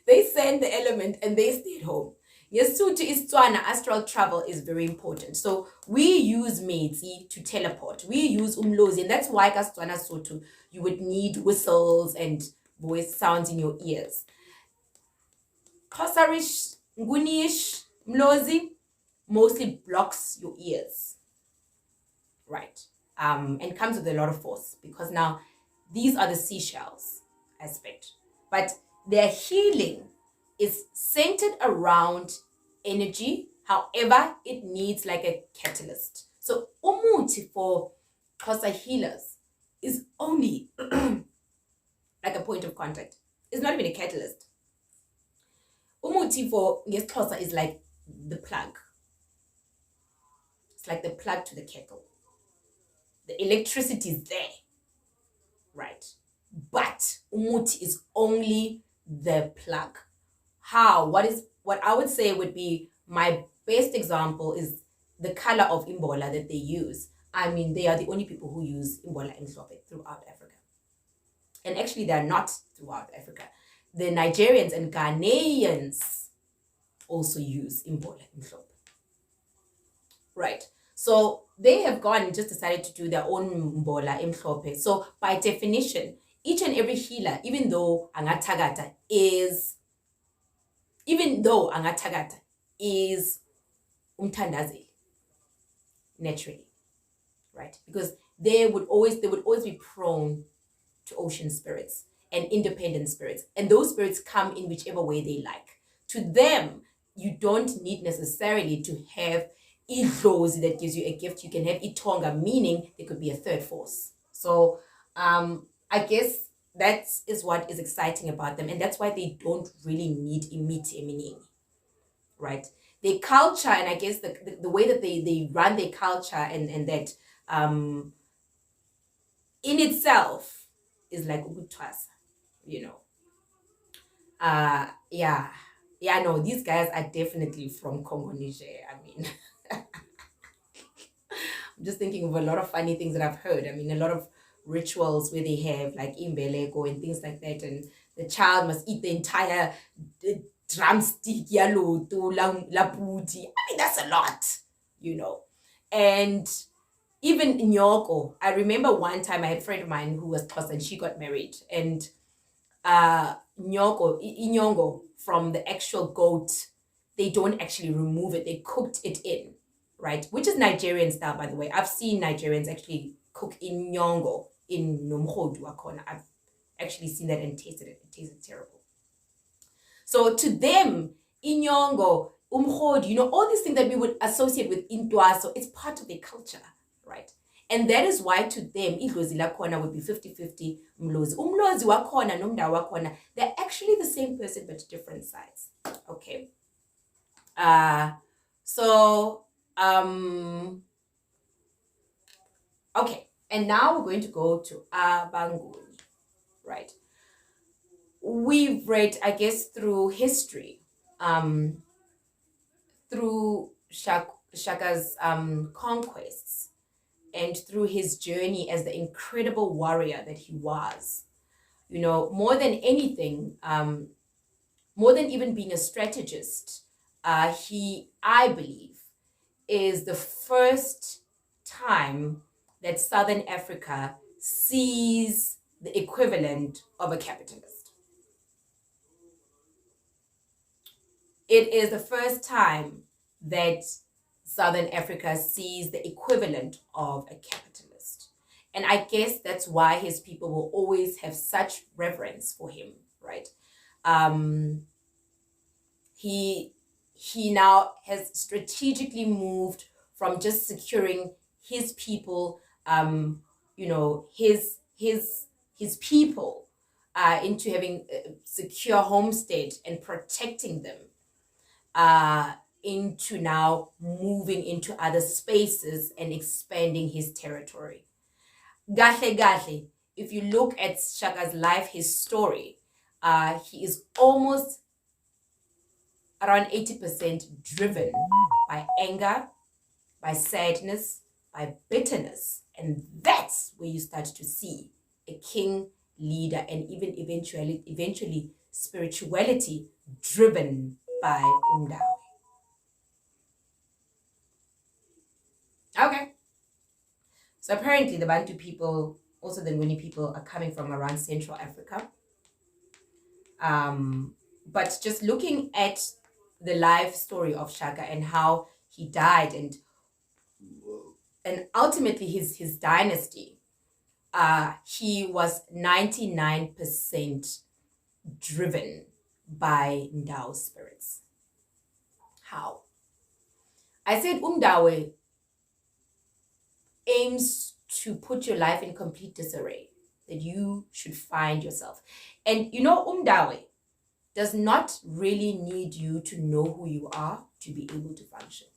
They send the element and they stay at home. Yes, so to Botswana, astral travel is very important. So we use Metsi to teleport. We use Umlozi, and that's why Botswana Sotho, you would need whistles and voice sounds in your ears. Xhosarish, Nguni-ish, Mlozi mostly blocks your ears, right? And comes with a lot of force, because now these are the seashells aspect, but their healing is centered around energy. However, it needs like a catalyst. So umuti for Xhosa healers is only like a point of contact. It's not even a catalyst. Umuti for Xhosa is like the plug. It's like the plug to the kettle. The electricity is there, right? But umuti is only the plug. How? What I would say would be my best example is the color of imbola that they use. I mean, they are the only people who use imbola mhlophe throughout Africa. And actually, they are not throughout Africa. The Nigerians and Ghanaians also use imbola mhlophe. Right. So they have gone and just decided to do their own mbola mhlophe. So by definition, each and every healer, even though angatagata is umthandazeli naturally, right? Because they would always be prone to ocean spirits and independent spirits, and those spirits come in whichever way they like. To them, you don't need necessarily to have Dlozi that gives you a gift. You can have itonga, meaning there could be a third force. So I guess that is what is exciting about them, and that's why they don't really need imiti eminingi, right? Their culture, and I guess the way that they run their culture and that in itself is like ubuthwasa, you know. No, these guys are definitely from Congo, Niger. I mean, I'm just thinking of a lot of funny things that I've heard. I mean, a lot of rituals where they have like imbeleko and things like that, and the child must eat the entire drumstick yalo to la puti. I mean, that's a lot, you know. And even Nyoko, I remember one time I had a friend of mine who was Xhosa and she got married, and inyongo from the actual goat, they don't actually remove it, they cooked it in, right? Which is Nigerian style, by the way. I've seen Nigerians actually cook inyongo in nomhodu wakona. I've actually seen that and tasted it. It tasted terrible. So to them, inyongo, umhodu, you know, all these things that we would associate with intwaso, it's part of their culture, right? And that is why to them, Idlozi lakhona would be 50-50 mlozi. Umlozi wakhona nomdau wakhona, they're actually the same person but different sides. Okay. Okay. And now we're going to go to Nguni, right? We've read, I guess, through history, through Shaka's conquests, and through his journey as the incredible warrior that he was. You know, more than anything, more than even being a strategist, he, I believe, is the first time that Southern Africa sees the equivalent of a capitalist. It is the first time that Southern Africa sees the equivalent of a capitalist. And I guess that's why his people will always have such reverence for him, right? He now has strategically moved from just securing his people, you know, his people, into having a secure homestead and protecting them, into now moving into other spaces and expanding his territory. Gahle, if you look at Shaka's life, his story, he is almost around 80% driven by anger, by sadness, by bitterness. And that's where you start to see a king, leader, and even eventually spirituality driven by Mdau. Okay. So apparently the Bantu people, also the Nguni people, are coming from around Central Africa. But just looking at the life story of Shaka and how he died and ultimately his dynasty, he was 99% driven by Mdau spirits. How? I said Mdau aims to put your life in complete disarray, that you should find yourself. And you know, Mdau does not really need you to know who you are to be able to function.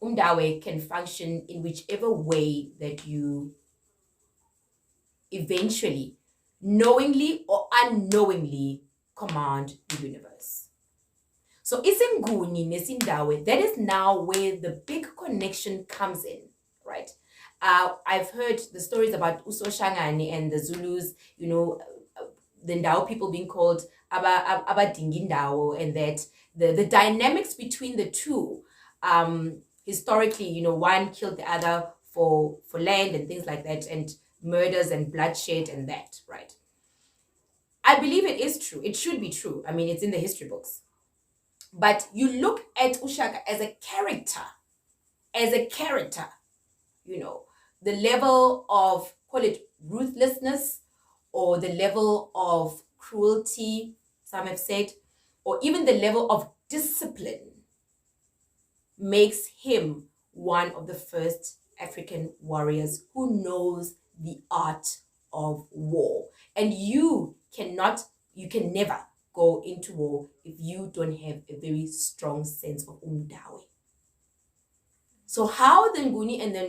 Mdau can function in whichever way that you eventually, knowingly or unknowingly, command the universe. So Nguni neSindau, that is now where the big connection comes in, right? I've heard the stories about Usoshangani and the Zulus, you know, the Ndau people being called Abadingindao, and that the dynamics between the two, historically, you know, one killed the other for land and things like that, and murders and bloodshed and that, right? I believe it is true. It should be true. I mean, it's in the history books. But you look at Ushaka as a character, you know, the level of, call it ruthlessness, or the level of cruelty, some have said, or even the level of discipline, makes him one of the first African warriors who knows the art of war. And you can never go into war if you don't have a very strong sense of Mdau. So how the Nguni and the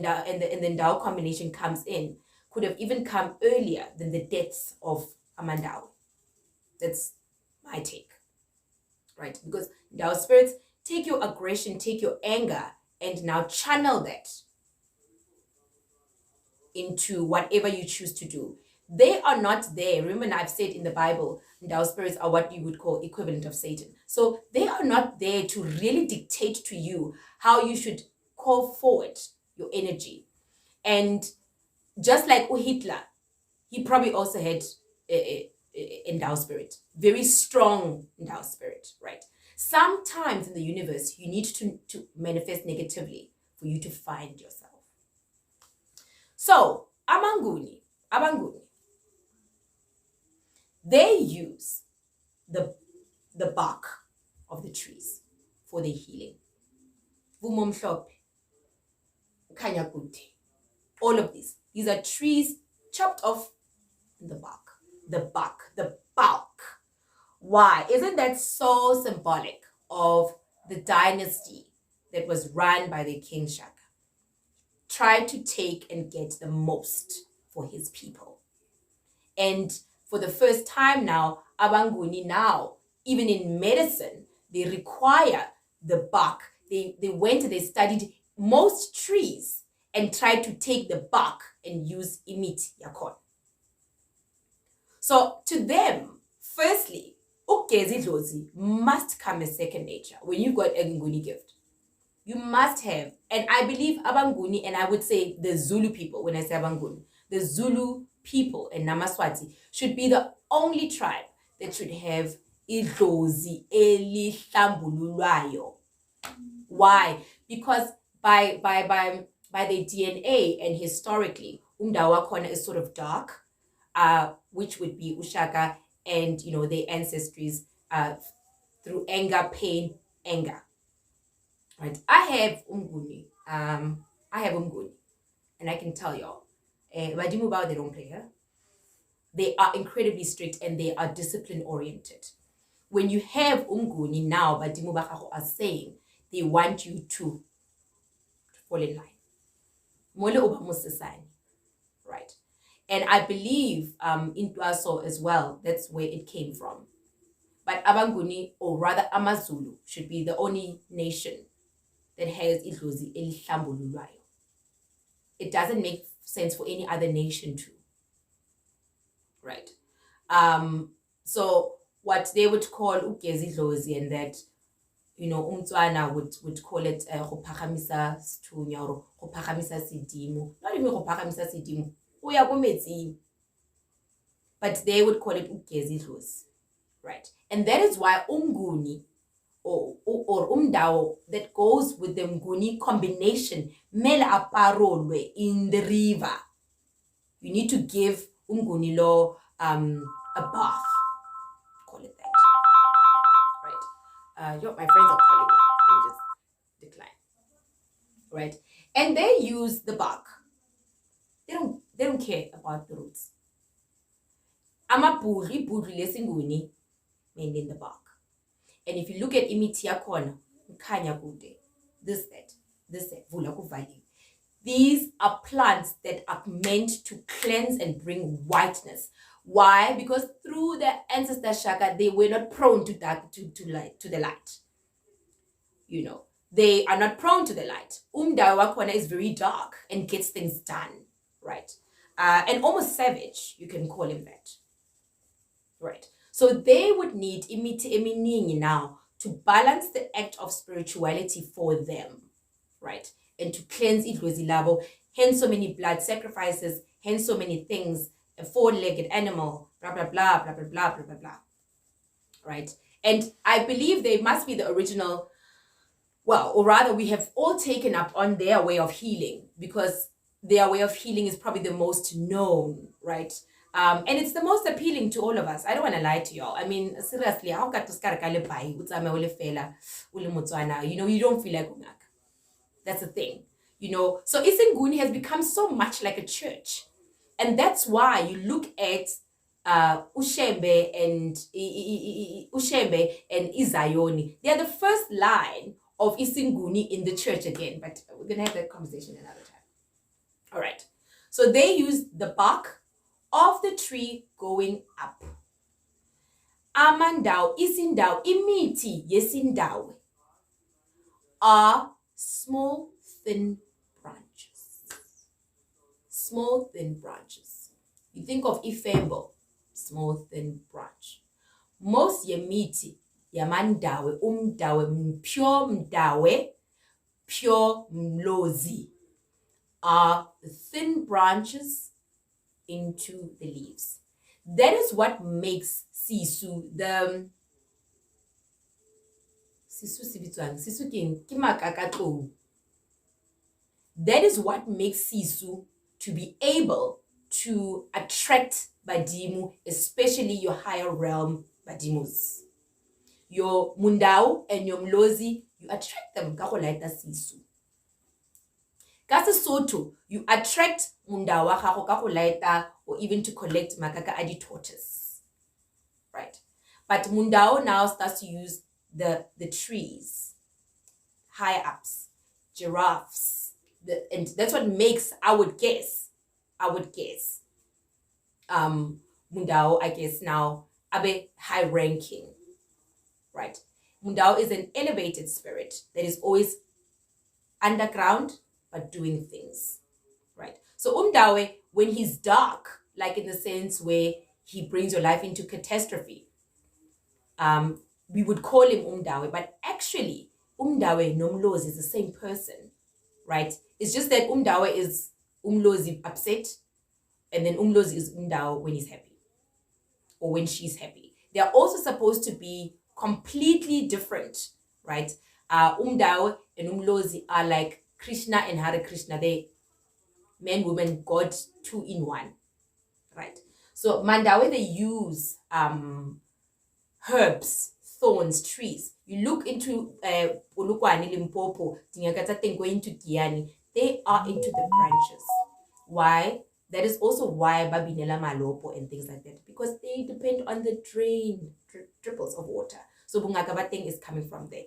Ndau combination comes in could have even come earlier than the deaths of Mdau. That's my take, right? Because Ndau spirits take your aggression, take your anger, and now channel that into whatever you choose to do. They are not there. Remember, I've said in the Bible, Ndau spirits are what you would call equivalent of Satan. So they are not there to really dictate to you how you should call forward your energy. And just like Hitler, he probably also had a Ndau spirit, very strong Ndau spirit, right? Sometimes in the universe, you need to manifest negatively for you to find yourself. So, Abanguni, they use the bark of the trees for their healing. Vumomhlope, Kanyakuti, all of these are trees chopped off in the bark. The bulk. Why? Isn't that so symbolic of the dynasty that was run by the King Shaka? Tried to take and get the most for his people. And for the first time now, Abanguni now, even in medicine, they require the bark. They studied most trees and try to take the bark and use imithi yakhona. So to them, firstly, Dlozi must come as second nature when you got a Nguni gift. You must have, and I believe Abanguni, and I would say the Zulu people, when I say Abanguni, the Zulu people and Namaswati should be the only tribe that should have Dlozi elihlambululwayo. Why? Because by the DNA and historically, Mdau wakhona is sort of dark, which would be Ushaka and their ancestries through anger, pain, anger. Right? I have Nguni, and I can tell y'all, Badimu Bao, they don't play here. They are incredibly strict and they are discipline oriented. When you have Nguni now, Badimu Bao are saying they want you to fall in line. Mole oba musesani, right? And I believe in Tuaso as well, that's where it came from. But Abanguni, or rather Amazulu, should be the only nation that has Dlozi elihlambululwayo. It doesn't make sense for any other nation to, right? So what they would call Dlozi, and that Umtswana would call it Hopachamisa Stunya or Hopachamisa Sidimu. Not even Hopachamisa Sidimu. But they would call it Dlozi, right? And that is why Nguni or Mdau that goes with the Nguni combination mele aparolwe in the river. You need to give Nguni lo a bath. Call it that. Right? My friends are calling me. Let me just decline. Right? And they use the bark. They don't care about the roots. Amapuri lesinguni in the bark. And if you look at imithi yakhona, khanya kude, this, that, vula kuvali. These are plants that are meant to cleanse and bring whiteness. Why? Because through the ancestor shaka, they were not prone to the light. They are not prone to the light. Mdau wakhona is very dark and gets things done, right? And almost savage, you can call him that, right? So they would need imithi eminingi now to balance the act of spirituality for them, right? And to cleanse Dlozi labo. Hence so many blood sacrifices, hence so many things, a four-legged animal, blah, blah, blah, blah, blah, blah, blah, blah, blah. Right? And I believe they must be the original, or rather we have all taken up on their way of healing, because their way of healing is probably the most known, right? And it's the most appealing to all of us. I don't want to lie to y'all. I mean, seriously, how can you don't feel like ungaka. That's the thing, So Isinguni has become so much like a church. And that's why you look at Ushembe and Izayoni. They are the first line of Isinguni in the church again. But we're going to have that conversation another time. All right. So they use the bark of the tree going up. Amandau, Isindau, imithi yesindawe are small, thin branches. Small, thin branches. You think of Ifembo, small, thin branch. Most yemithi, yamandawe, pure mdawe, pure mlozi, are the thin branches into the leaves. That is what makes sisu that is what makes sisu to be able to attract badimu, especially your higher realm badimus. Your Mdau and your Mlozi, you attract them ka go laeta sisu. Ka Sesotho, you attract Mdau wa gago ka go laeta or even to collect makaka a di tortoise. Right? But Mdau now starts to use the trees, high ups, giraffes, and that's what makes, I would guess, Mdau, I guess now, a bit high ranking, right? Mdau is an elevated spirit that is always underground, but doing things. right? So Mdau, when he's dark, like in the sense where he brings your life into catastrophe, we would call him Mdau, but actually Mdau no Mlozi is the same person, right? It's just that Mdau is Mlozi upset, and then Mlozi is Mdau when he's happy or when she's happy. They are also supposed to be completely different, right? Mdau and Mlozi are like Krishna and Hare Krishna. They man, woman, God, two in one, right? So Mandawe, they use herbs, thorns, trees. You look into Polokwane, Limpopo, Tingakata, going to Kiani, they are into the branches. Why? That is also why Babinela Malopo and things like that, because they depend on the dripples of water. So Bungakabateng is coming from there.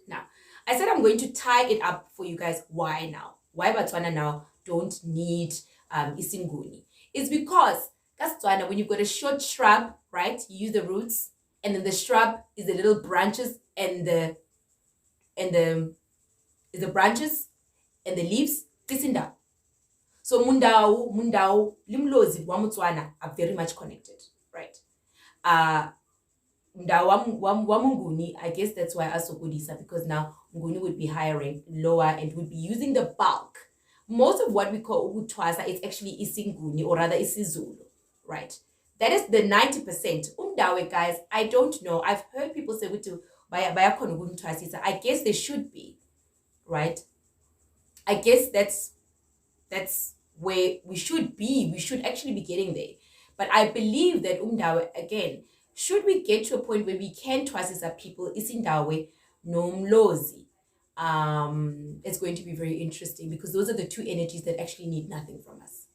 Now, I said I'm going to tie it up for you guys. Why now? Why Botswana now don't need isinguni? It's because Botswana, when you've got a short shrub, right, you use the roots, and then the shrub is the little branches and the branches and the leaves. Kisinda. So Mdau, Limlozi, Wamutswana are very much connected, right? Mdau Nguni, I guess that's why Asokudisa, because now Nguni would be hiring lower and would be using the bulk. Most of what we call Ubutwasa is actually Isinguni, or rather Isizulu, right? That is the 90%. Mdau, guys, I don't know. I've heard people say I guess they should be, right? I guess that's where we should be. We should actually be getting there. But I believe that Mdau, again, should we get to a point where we can twasisa people, Isindawe, no Mlozi, it's going to be very interesting, because those are the two energies that actually need nothing from us,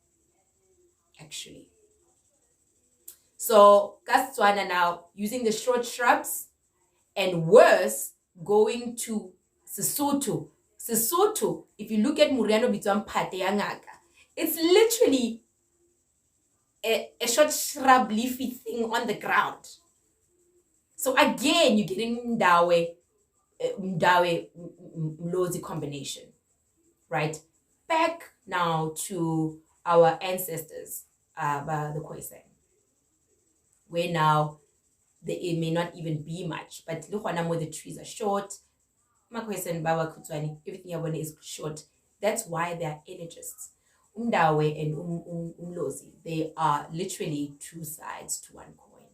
actually. So Botswana now using the short shrubs, and worse, going to Sesotho. Sesotho, if you look at Muriano Bitwam Pate Yangaka, it's literally a short shrub leafy thing on the ground. So again, you're getting Mdau Mlozi combination, right? Back now to our ancestors, the Khoisan, where now it may not even be much, but look where the trees are short. Everything is short. That's why they are energists. Mdau and Mlozi, they are literally two sides to one coin.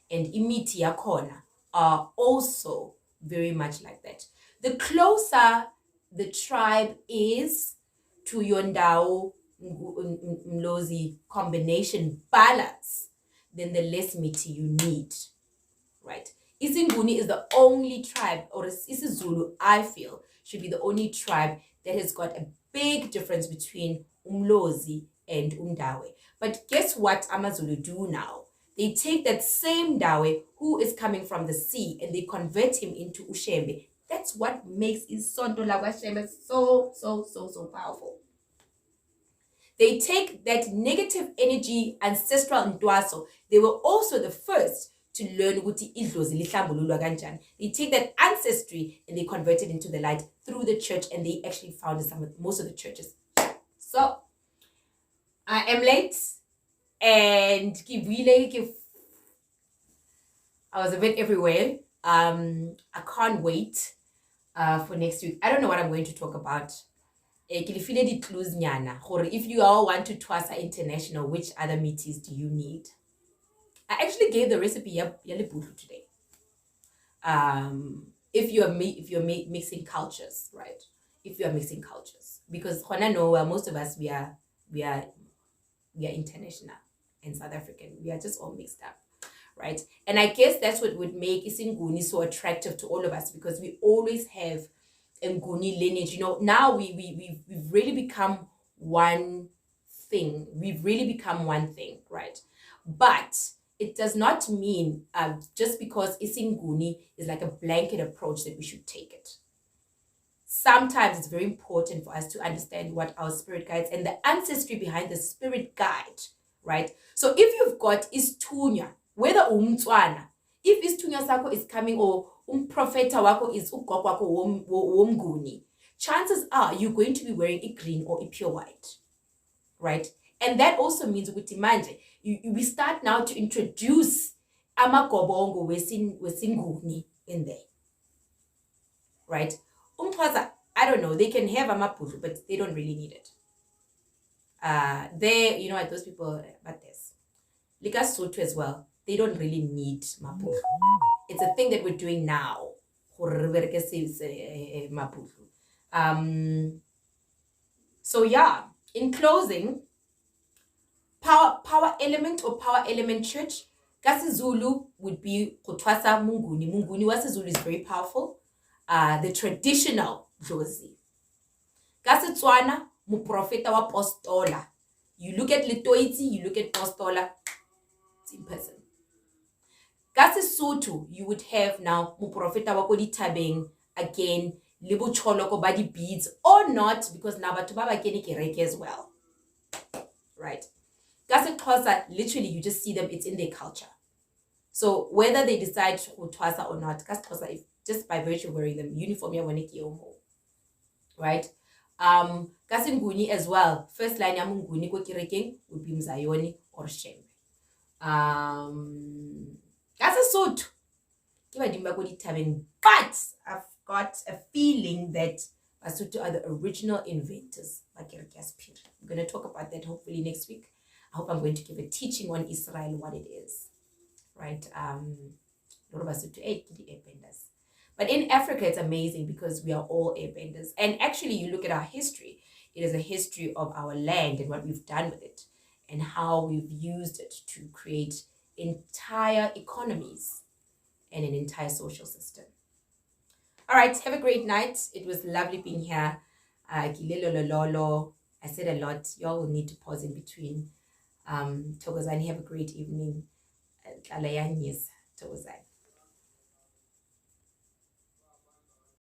And imiti yakhona are also very much like that. The closer the tribe is to your Mdau Mlozi combination balance, then the less miti you need, right? Isinguni is the only tribe, or Isizulu, I feel, should be the only tribe that has got a big difference between Mlozi and Mdau. But guess what AmaZulu do now? They take that same Mdau who is coming from the sea, and they convert him into Ushembe. That's what makes Isonto Lagashembe so powerful. They take that negative energy, ancestral Ndwaso. They were also the first to learn ukuthi Dlozi lihlambululwa kanjani. They take that ancestry and they convert it into the light through the church, and they actually founded most of the churches. So I am late, and I was a bit everywhere. I can't wait for next week. I don't know what I'm going to talk about. If you all want to Twasa International, which other meetings do you need? I actually gave the recipe today. If you're mixing cultures, right? If you are mixing cultures, because most of us we are international and South African. We are just all mixed up, right? And I guess that's what would make Isinguni so attractive to all of us, because we always have a Nguni lineage. Now we've really become one thing. We've really become one thing, right? But it does not mean just because Isinguni is like a blanket approach that we should take it. Sometimes it's very important for us to understand what our spirit guides and the ancestry behind the spirit guide, right? So if you've got Istunya, whether Umtswana, if Istunya Sako is coming, or Umprofeta Wako is Ukok Wako Womguni, chances are you're going to be wearing a green or a pure white, right? And that also means ukuthi manje we start now to introduce amagobongo wesinguni in there, right? Umxhosa, I don't know, they can have amabhudlu, but they don't really need it. They, you know what, those people, but this Likasotho as well, they don't really need mabhudlu. It's a thing that we're doing now. So yeah, in closing, power element or power element church, KasiZulu would be Kutwasa Munguni. Munguni wasiZulu is very powerful. The traditional Dlozi. KasiTswana, muprofeta wa postola. You look at Litoiti, you look at postola, it's in person. KasiSotho, you would have now muprofeta wa kodi tabeng, again, libo choloko body beads, or not, because now batubaba keni kereke as well. Right? Xhosa, literally, you just see them, it's in their culture. So whether they decide to twasa or not, Xhosa, if just by virtue of wearing them, uniform ya waneki omo. Right? Nguni as well. First line ya Nguni ko kerekeng would be Mzayoni or Shembe. Basotho. But I've got a feeling that Basotho are the original inventors. I'm going to talk about that hopefully next week. I hope I'm going to give a teaching on Israel, what it is. Right? But in Africa, it's amazing because we are all airbenders. And actually, you look at our history, it is a history of our land and what we've done with it and how we've used it to create entire economies and an entire social system. All right, have a great night. It was lovely being here. I said a lot. Y'all will need to pause in between. Togozani, have a great evening. Tokozani.